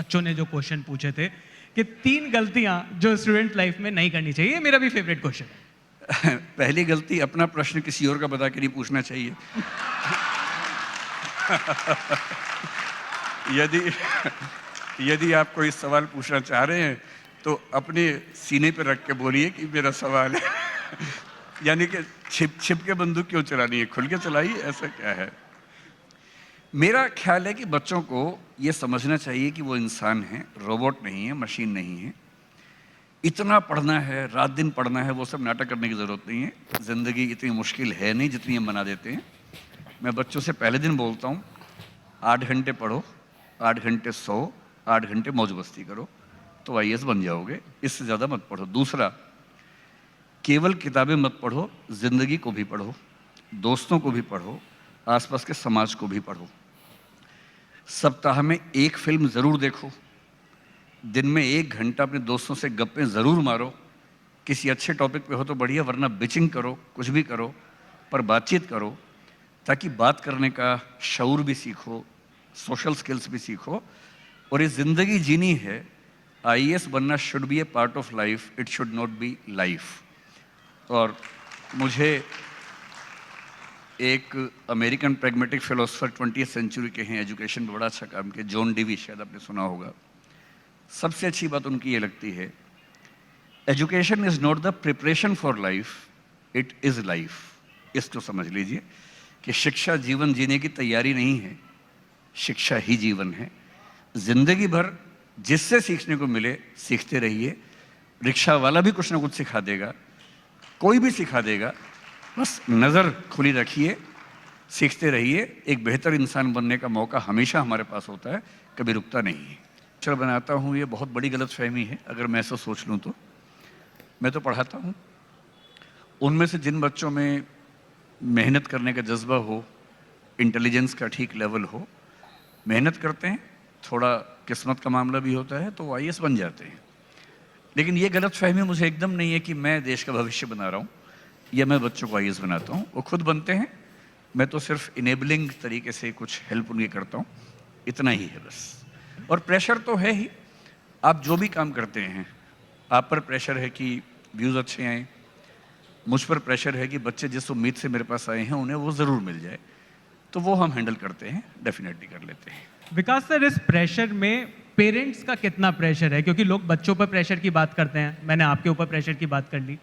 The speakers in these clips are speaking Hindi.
बच्चों ने जो क्वेश्चन पूछे थे कि 3 गलतियां जो स्टूडेंट लाइफ में नहीं करनी चाहिए। ये मेरा भी फेवरेट क्वेश्चन है। पहली गलती, अपना प्रश्न किसी और का बता के नहीं पूछना चाहिए। यदि यदि आप कोई सवाल पूछना चाह रहे हैं तो अपने सीने पर रख के बोलिए कि मेरा सवाल है। यानी कि छिप छिप के बंदूक क्यों चलानी है, खुल के चलाइए, ऐसा क्या है। मेरा ख्याल है कि बच्चों को ये समझना चाहिए कि वो इंसान है, रोबोट नहीं है, मशीन नहीं है। इतना पढ़ना है, रात दिन पढ़ना है, वो सब नाटक करने की ज़रूरत नहीं है। ज़िंदगी इतनी मुश्किल है नहीं जितनी हम बना देते हैं। मैं बच्चों से पहले दिन बोलता हूँ 8 घंटे पढ़ो, 8 घंटे सो, 8 घंटे मौज मस्ती करो तो आईएएस बन जाओगे, इससे ज़्यादा मत पढ़ो। दूसरा, केवल किताबें मत पढ़ो, ज़िंदगी को भी पढ़ो, दोस्तों को भी पढ़ो, आसपास के समाज को भी पढ़ो। सप्ताह में 1 फिल्म ज़रूर देखो, दिन में 1 घंटा अपने दोस्तों से गप्पें ज़रूर मारो। किसी अच्छे टॉपिक पे हो तो बढ़िया, वरना बिचिंग करो, कुछ भी करो, पर बातचीत करो, ताकि बात करने का शऊर भी सीखो, सोशल स्किल्स भी सीखो। और ये ज़िंदगी जीनी है, आईएएस बनना should be A part of life, it should not be life. और मुझे एक अमेरिकन प्रैग्मेटिक फिलोसफर 20वीं सेंचुरी के हैं, एजुकेशन में बड़ा अच्छा काम किया, जॉन डीवी, शायद आपने सुना होगा। सबसे अच्छी बात उनकी ये लगती है, education is not the preparation for life, it is life. इसको समझ लीजिए कि शिक्षा जीवन जीने की तैयारी नहीं है, शिक्षा ही जीवन है। जिंदगी भर जिससे सीखने को मिले सीखते रहिए। रिक्शा वाला भी कुछ ना कुछ सिखा देगा, कोई भी सिखा देगा, बस नज़र खुली रखिए, सीखते रहिए। एक बेहतर इंसान बनने का मौका हमेशा हमारे पास होता है, कभी रुकता नहीं है। अक्षर बनाता हूँ, ये बहुत बड़ी गलतफहमी है अगर मैं ऐसा सोच लूँ तो। मैं तो पढ़ाता हूँ, उनमें से जिन बच्चों में मेहनत करने का जज्बा हो, इंटेलिजेंस का ठीक लेवल हो, मेहनत करते हैं, थोड़ा किस्मत का मामला भी होता है, तो वो आईएएस बन जाते हैं। लेकिन ये गलतफहमी मुझे एकदम नहीं है कि मैं देश का भविष्य बना रहा हूँ या मैं बच्चों को आईएएस बनाता हूँ। वो खुद बनते हैं, मैं तो सिर्फ इनेबलिंग तरीके से कुछ हेल्प उनकी करता हूँ, इतना ही है बस। और प्रेशर तो है ही, आप जो भी काम करते हैं आप पर प्रेशर है कि व्यूज़ अच्छे आएँ, मुझ पर प्रेशर है कि बच्चे जिस उम्मीद से मेरे पास आए हैं उन्हें वो ज़रूर मिल जाए, तो वो हम हैंडल करते हैं, डेफिनेटली कर लेते हैं। विकास सर, इस प्रेशर में पेरेंट्स का कितना प्रेशर है? क्योंकि लोग बच्चों पर प्रेशर की बात करते हैं, मैंने आपके ऊपर प्रेशर की बात कर ली।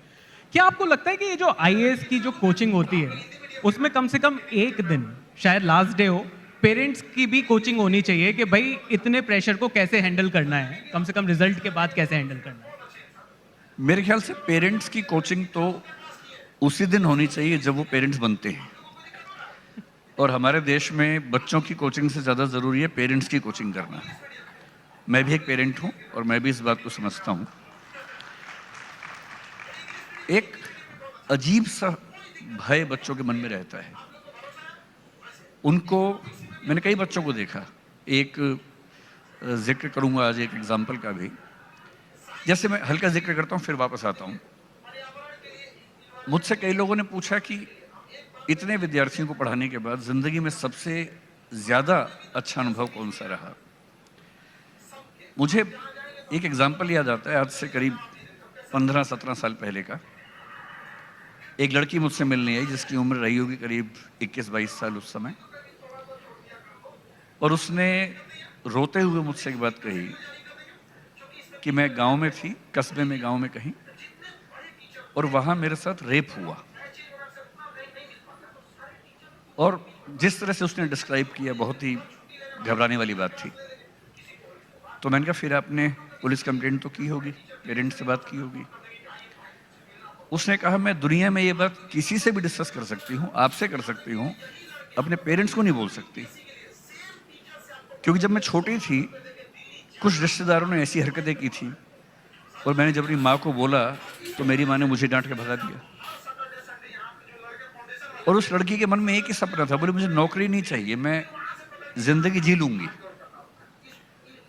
क्या आपको लगता है कि ये जो आईएएस की जो कोचिंग होती है उसमें कम से कम एक दिन, शायद लास्ट डे हो, पेरेंट्स की भी कोचिंग होनी चाहिए कि भाई इतने प्रेशर को कैसे हैंडल करना है, कम से कम रिजल्ट के बाद कैसे हैंडल करना है? मेरे ख्याल से पेरेंट्स की कोचिंग तो उसी दिन होनी चाहिए जब वो पेरेंट्स बनते हैं। और हमारे देश में बच्चों की कोचिंग से ज़्यादा ज़रूरी है पेरेंट्स की कोचिंग करना। मैं भी एक पेरेंट हूँ और मैं भी इस बात को समझता हूँ। एक अजीब सा भय बच्चों के मन में रहता है। उनको, मैंने कई बच्चों को देखा, एक जिक्र करूँगा आज एक एग्जाम्पल का भी। जैसे मैं हल्का जिक्र करता हूँ फिर वापस आता हूँ। मुझसे कई लोगों ने पूछा कि इतने विद्यार्थियों को पढ़ाने के बाद ज़िंदगी में सबसे ज़्यादा अच्छा अनुभव कौन सा रहा। मुझे एक एग्जाम्पल याद आता है, आज से करीब 15-17 साल पहले का। एक लड़की मुझसे मिलने आई जिसकी उम्र रही होगी करीब 21-22 साल उस समय, और उसने रोते हुए मुझसे एक बात कही कि मैं गांव में थी, कस्बे में, गांव में कहीं, और वहां मेरे साथ रेप हुआ। और जिस तरह से उसने डिस्क्राइब किया, बहुत ही घबराने वाली बात थी। तो मैंने कहा फिर आपने पुलिस कंप्लेंट तो की होगी, पेरेंट्स से बात की होगी। उसने कहा मैं दुनिया में ये बात किसी से भी डिस्कस कर सकती हूँ, आपसे कर सकती हूँ, अपने पेरेंट्स को नहीं बोल सकती। क्योंकि जब मैं छोटी थी कुछ रिश्तेदारों ने ऐसी हरकतें की थी और मैंने जब अपनी माँ को बोला तो मेरी माँ ने मुझे डांट के भगा दिया। और उस लड़की के मन में एक ही सपना था, बोले मुझे नौकरी नहीं चाहिए, मैं जिंदगी जी लूंगी।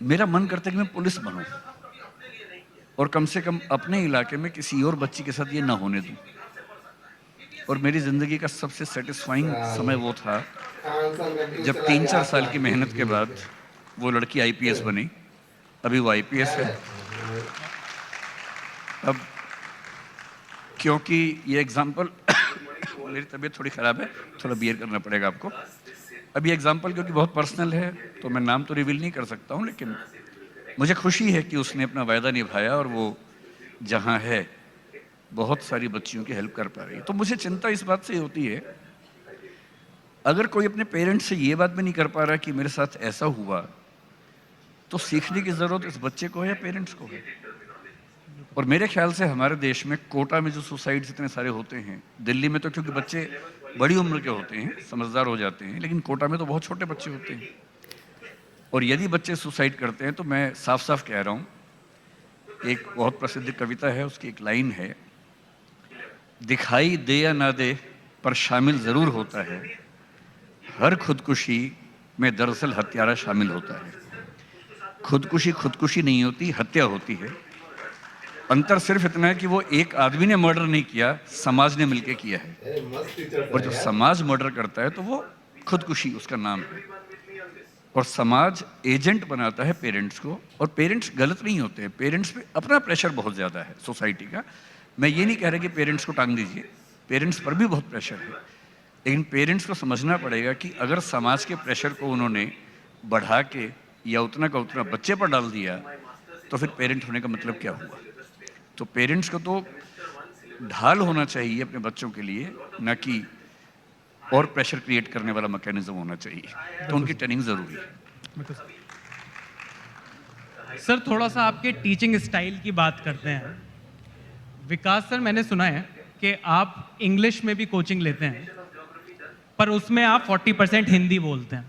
मेरा मन करता है कि मैं पुलिस बनूं और कम से कम अपने इलाके में किसी और बच्ची के साथ ये ना होने दूं। और मेरी ज़िंदगी का सबसे सेटिस्फाइंग समय वो था जब 3-4 साल की मेहनत के बाद वो लड़की आईपीएस बनी अभी वो आईपीएस है। अब क्योंकि ये एग्जाम्पल मेरी तबीयत थोड़ी ख़राब है, थोड़ा बियर करना पड़ेगा आपको। अब ये एग्जाम्पल क्योंकि बहुत पर्सनल है तो मैं नाम तो रिवील नहीं कर सकता हूँ, लेकिन मुझे खुशी है कि उसने अपना वायदा निभाया और वो जहाँ है बहुत सारी बच्चियों की हेल्प कर पा रही है। तो मुझे चिंता इस बात से होती है, अगर कोई अपने पेरेंट्स से ये बात भी नहीं कर पा रहा कि मेरे साथ ऐसा हुआ, तो सीखने की ज़रूरत इस बच्चे को है या पेरेंट्स को है। और मेरे ख्याल से हमारे देश में कोटा में जो सुसाइड्स इतने सारे होते हैं, दिल्ली में तो क्योंकि बच्चे बड़ी उम्र के होते हैं, समझदार हो जाते हैं, लेकिन कोटा में तो बहुत छोटे बच्चे होते हैं। और यदि बच्चे सुसाइड करते हैं तो मैं साफ साफ कह रहा हूँ, एक बहुत प्रसिद्ध कविता है, उसकी एक लाइन है, दिखाई दे या ना दे पर शामिल ज़रूर होता है, हर खुदकुशी में दरअसल हत्यारा शामिल होता है। खुदकुशी खुदकुशी नहीं होती, हत्या होती है। अंतर सिर्फ इतना है कि वो एक आदमी ने मर्डर नहीं किया, समाज ने मिलकर किया है। और जब समाज मर्डर करता है तो वो खुदकुशी उसका नाम है। और समाज एजेंट बनाता है पेरेंट्स को, और पेरेंट्स गलत नहीं होते हैं, पेरेंट्स पे अपना प्रेशर बहुत ज़्यादा है सोसाइटी का। मैं ये नहीं कह रहा कि पेरेंट्स को टांग दीजिए, पेरेंट्स पर भी बहुत प्रेशर है, लेकिन पेरेंट्स को समझना पड़ेगा कि अगर समाज के प्रेशर को उन्होंने बढ़ा के या उतना का उतना बच्चे पर डाल दिया तो फिर पेरेंट होने का मतलब क्या हुआ। तो पेरेंट्स को तो ढाल होना चाहिए अपने बच्चों के लिए, ना कि और प्रेशर क्रिएट करने वाला मैकेनिज्म होना चाहिए। तो उनकी ट्रेनिंग ज़रूरी है। सर थोड़ा सा आपके टीचिंग स्टाइल की बात करते हैं। विकास सर, मैंने सुना है कि आप इंग्लिश में भी कोचिंग लेते हैं, पर उसमें आप 40% हिंदी बोलते हैं।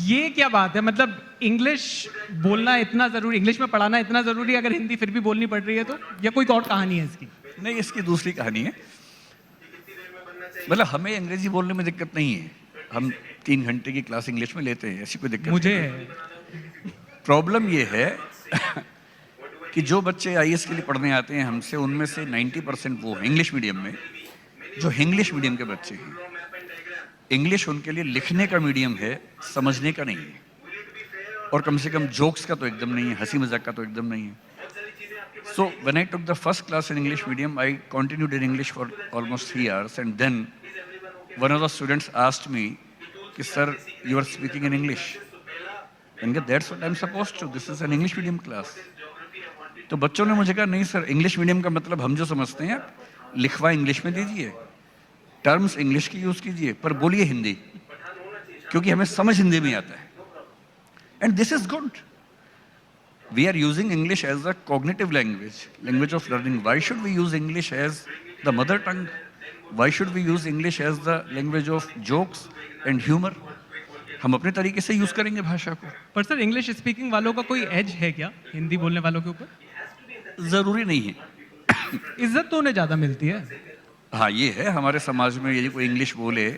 ये क्या बात है? मतलब इंग्लिश बोलना इतना जरूरी, इंग्लिश में पढ़ाना इतना जरूरी, अगर हिंदी फिर भी बोलनी पड़ रही है तो, या कोई और कहानी है इसकी? नहीं, इसकी दूसरी कहानी है। मतलब हमें अंग्रेजी बोलने में दिक्कत नहीं है, हम 3 घंटे की क्लास इंग्लिश में लेते हैं, ऐसी कोई दिक्कत मुझे नहीं है। प्रॉब्लम ये है कि जो बच्चे आईएएस के लिए पढ़ने आते हैं हमसे, उनमें से 90% वो हैं इंग्लिश मीडियम में, जो इंग्लिश मीडियम के बच्चे हैं। इंग्लिश उनके लिए लिखने का मीडियम है, समझने का नहीं है। और कम से कम जोक्स का तो एकदम नहीं है, हंसी मजाक का तो एकदम नहीं है। So when I took the first class in English medium, I continued in English for almost 3 hours, and then one of the students asked me, "Sir, you are speaking in English." And that's what I'm supposed to. This is an English medium class. तो बच्चों ने मुझे कहा, नहीं सर, इंग्लिश मीडियम का मतलब हम जो समझते हैं, लिखवा इंग्लिश में दीजिए, टर्म्स इंग्लिश की यूज कीजिए, पर बोलिए हिंदी, क्योंकि हमें समझ हिंदी में आता है। And this is good. We are using English as a cognitive language, language of learning. Why should we use English as the mother tongue? Why should we use English as the language of jokes and humor? हम अपने तरीके से यूज करेंगे भाषा को। पर सर इंग्लिश स्पीकिंग वालों का कोई एज है क्या हिंदी बोलने वालों के ऊपर? जरूरी नहीं है। इज्जत तो उन्हें ज्यादा मिलती है। हाँ, ये है, हमारे समाज में यदि कोई इंग्लिश बोले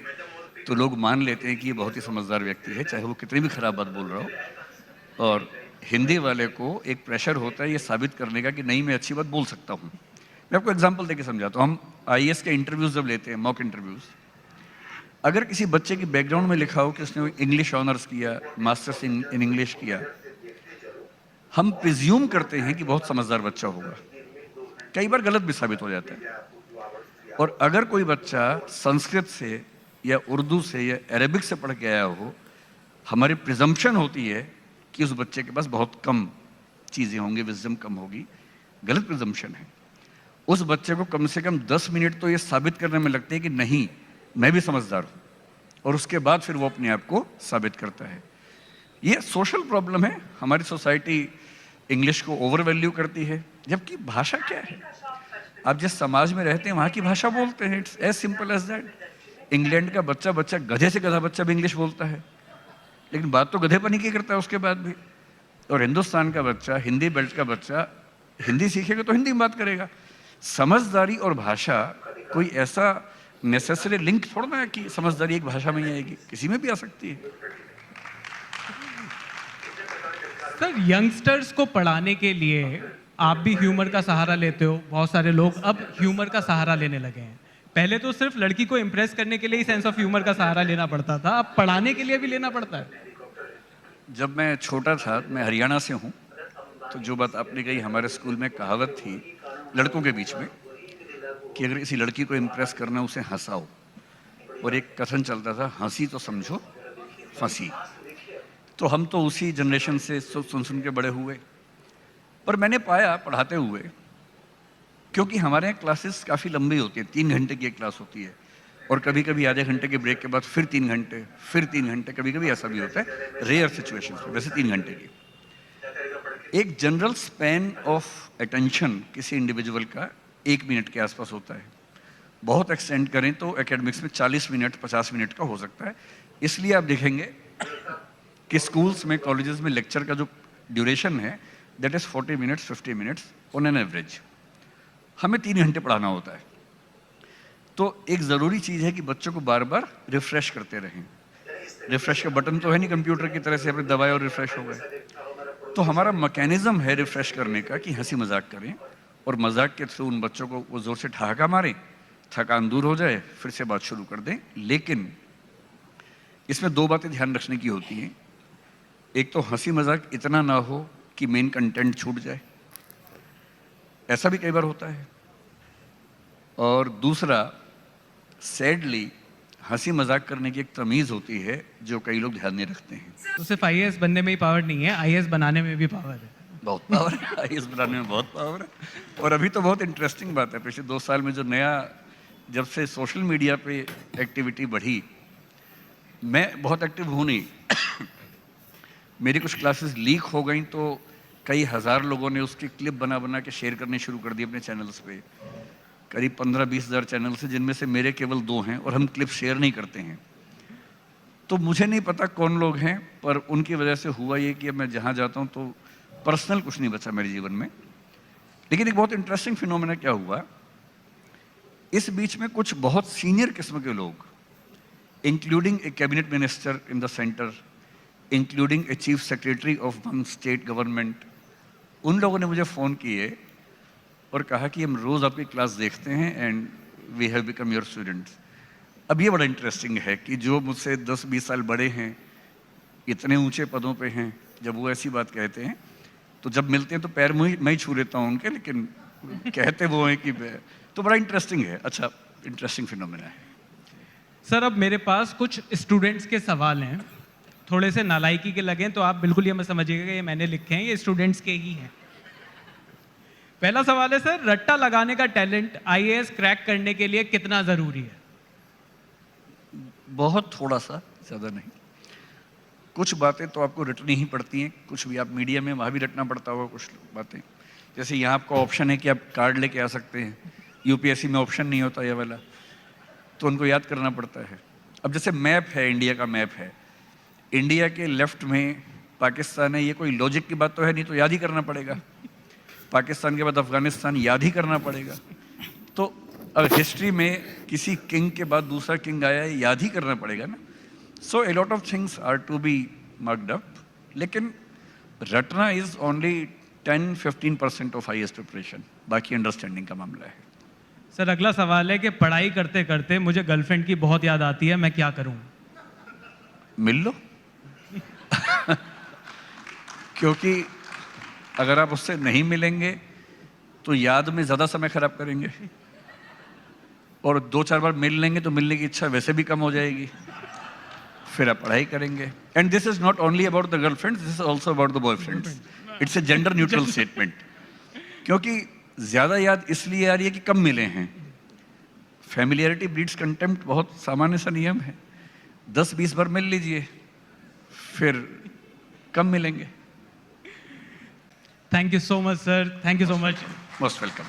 तो लोग मान लेते हैं कि ये बहुत ही समझदार व्यक्ति है, चाहे वो कितनी भी खराब बात बोल रहा हो। और हिंदी वाले को एक प्रेशर होता है ये साबित करने का कि नहीं, मैं अच्छी बात बोल सकता हूँ। मैं आपको एग्जांपल देके समझाता हूँ। हम आईएएस के इंटरव्यूज जब लेते हैं, मॉक इंटरव्यूज, अगर किसी बच्चे की बैकग्राउंड में लिखा हो कि उसने इंग्लिश ऑनर्स किया, मास्टर्स इन इंग्लिश किया, हम प्रिज्यूम करते हैं कि बहुत समझदार बच्चा होगा। कई बार गलत भी साबित हो जाता है। और अगर कोई बच्चा संस्कृत से या उर्दू से या अरेबिक से पढ़ के आया हो, हमारी प्रिजम्पशन होती है कि उस बच्चे के पास बहुत कम चीज़ें होंगी, विजडम कम होगी। गलत प्रिजम्पशन है। उस बच्चे को कम से कम 10 मिनट तो ये साबित करने में लगते हैं कि नहीं, मैं भी समझदार हूँ, और उसके बाद फिर वो अपने आप को साबित करता है। ये सोशल प्रॉब्लम है। हमारी सोसाइटी इंग्लिश को ओवर वैल्यू करती है, जबकि भाषा क्या है? आप जिस समाज में रहते हैं वहाँ की भाषा बोलते हैं। It's as simple as that. England का बच्चा गधे से गधा बच्चा भी इंग्लिश बोलता है, लेकिन बात तो गधेपनी की करता है उसके बाद भी। और हिंदुस्तान का बच्चा, हिंदी बेल्ट का बच्चा हिंदी सीखेगा तो हिंदी में बात करेगा। समझदारी और भाषा कोई ऐसा नेसेसरी लिंक थोड़ा है कि समझदारी एक भाषा में ही आएगी, किसी में भी आ सकती है। सर यंगस्टर्स को पढ़ाने के लिए आप भी ह्यूमर का सहारा लेते हो। बहुत सारे लोग अब ह्यूमर का सहारा लेने लगे हैं। पहले तो सिर्फ लड़की को इम्प्रेस करने के लिए ही सेंस ऑफ ह्यूमर का सहारा लेना पड़ता था, अब पढ़ाने के लिए भी लेना पड़ता है। जब मैं छोटा था, मैं हरियाणा से हूँ, तो जो बात आपने कही, हमारे स्कूल में कहावत थी लड़कों के बीच में कि अगर किसी लड़की को इम्प्रेस करना उसे हंसाओ, और एक कथन चलता था, हंसी तो समझो फंसी। तो हम तो उसी जनरेशन से सुन सुन के बड़े हुए। पर मैंने पाया पढ़ाते हुए, क्योंकि हमारे यहाँ क्लासेस काफ़ी लंबी होती है, 3 घंटे की एक क्लास होती है, और कभी कभी आधे घंटे के ब्रेक के बाद फिर 3 घंटे, फिर 3 घंटे, कभी कभी ऐसा भी होता है, रेयर सिचुएशंस में, वैसे 3 घंटे की। एक जनरल स्पैन ऑफ अटेंशन किसी इंडिविजुअल का 1 मिनट के आसपास होता है। बहुत एक्सटेंड करें तो एकेडमिक्स में 40 मिनट 50 मिनट का हो सकता है। इसलिए आप देखेंगे कि स्कूल्स में, कॉलेजेस में लेक्चर का जो ड्यूरेशन है that is 40 minutes 50 minutes on an average. हमें 3 घंटे पढ़ाना होता है। तो एक ज़रूरी चीज़ है कि बच्चों को बार बार रिफ्रेश करते रहें। रिफ्रेश का बटन तो है नहीं कंप्यूटर की तरह से आपने दबाए और रिफ्रेश हो गए। तो हमारा मैकेनिज्म है रिफ्रेश करने का कि हंसी मजाक करें, और मजाक के थ्रू उन बच्चों को वो ज़ोर से ठहाका मारें, थकान दूर हो जाए, फिर से बात शुरू कर दें। लेकिन इसमें 2 बातें ध्यान रखने की होती हैं। एक तो हंसी मजाक इतना ना हो कि मेन कंटेंट छूट जाए, ऐसा भी कई बार होता है। और दूसरा, सैडली हंसी मजाक करने की एक तमीज़ होती है जो कई लोग ध्यान नहीं रखते हैं। तो सिर्फ आईएएस बनने में ही पावर नहीं है, आईएएस बनाने में भी पावर है। बहुत पावर है, आईएएस बनाने में बहुत पावर है। और अभी तो बहुत इंटरेस्टिंग बात है, पिछले 2 साल में जो नया, जब से सोशल मीडिया पे एक्टिविटी बढ़ी, मैं बहुत एक्टिव हूँ नहीं मेरी कुछ क्लासेस लीक हो गई तो कई हज़ार लोगों ने उसकी क्लिप बना बना के शेयर करने शुरू कर दी अपने चैनल्स पे। करीब 15-20 हज़ार चैनल से, जिनमें से मेरे केवल 2 हैं, और हम क्लिप शेयर नहीं करते हैं। तो मुझे नहीं पता कौन लोग हैं, पर उनकी वजह से हुआ ये कि अब मैं जहाँ जाता हूँ तो पर्सनल कुछ नहीं बचा मेरे जीवन में। लेकिन एक बहुत इंटरेस्टिंग फिनोमेना क्या हुआ, इस बीच में कुछ बहुत सीनियर किस्म के लोग, including A cabinet minister in the centre, including a chief secretary of one state government, उन लोगों ने मुझे फ़ोन किए और कहा कि हम रोज़ आपकी क्लास देखते हैं and we have become your students. अब ये बड़ा इंटरेस्टिंग है कि जो मुझसे 10-20 साल बड़े हैं, इतने ऊंचे पदों पे हैं, जब वो ऐसी बात कहते हैं तो जब मिलते हैं तो पैर मैं ही छू लेता हूँ उनके, लेकिन कहते वो हैं कि तो बड़ा इंटरेस्टिंग है। अच्छा, इंटरेस्टिंग फिनोमेना है। सर, अब मेरे पास कुछ स्टूडेंट्स के सवाल हैं, थोड़े से नालायकी के लगें तो आप बिल्कुल ये मत समझिएगा ये मैंने लिखे हैं, ये स्टूडेंट्स के ही हैं। पहला सवाल है सर, रट्टा लगाने का टैलेंट आईएएस क्रैक करने के लिए कितना जरूरी है? बहुत थोड़ा सा, ज़्यादा नहीं। कुछ बातें तो आपको रटनी ही पड़ती हैं, कुछ भी आप मीडिया में वहाँ भी रटना पड़ता होगा कुछ बातें। जैसे यहाँ आपका ऑप्शन है कि आप कार्ड लेके आ सकते हैं, यूपीएससी में ऑप्शन नहीं होता ये वाला, तो उनको याद करना पड़ता है। अब जैसे मैप है, इंडिया का मैप है, इंडिया के लेफ्ट में पाकिस्तान है, ये कोई लॉजिक की बात तो है नहीं, तो याद ही करना पड़ेगा। पाकिस्तान के बाद अफगानिस्तान, याद ही करना पड़ेगा। तो अब हिस्ट्री में किसी किंग के बाद दूसरा किंग आया है, याद ही करना पड़ेगा ना। So a lot of things are to be marked up, लेकिन रटना is only 10-15% of IAS preparation, बाकी अंडरस्टैंडिंग का मामला है। सर, अगला सवाल है कि पढ़ाई करते करते मुझे गर्लफ्रेंड की बहुत याद आती है, मैं क्या करूं? मिल लो क्योंकि अगर आप उससे नहीं मिलेंगे तो याद में ज़्यादा समय खराब करेंगे, और 2-4 बार मिल लेंगे तो मिलने की इच्छा वैसे भी कम हो जाएगी, फिर आप पढ़ाई करेंगे। And this is not only about the girlfriends, this is also about the boyfriends. It's a gender neutral statement. क्योंकि ज़्यादा याद इसलिए आ रही है कि कम मिले हैं। फैमिलियरिटी ब्रीड्स कंटेम्प्ट, बहुत सामान्य सा नियम है। 10-20 बार मिल लीजिए, फिर कम मिलेंगे। Thank you so much sir, thank you so much. Most welcome.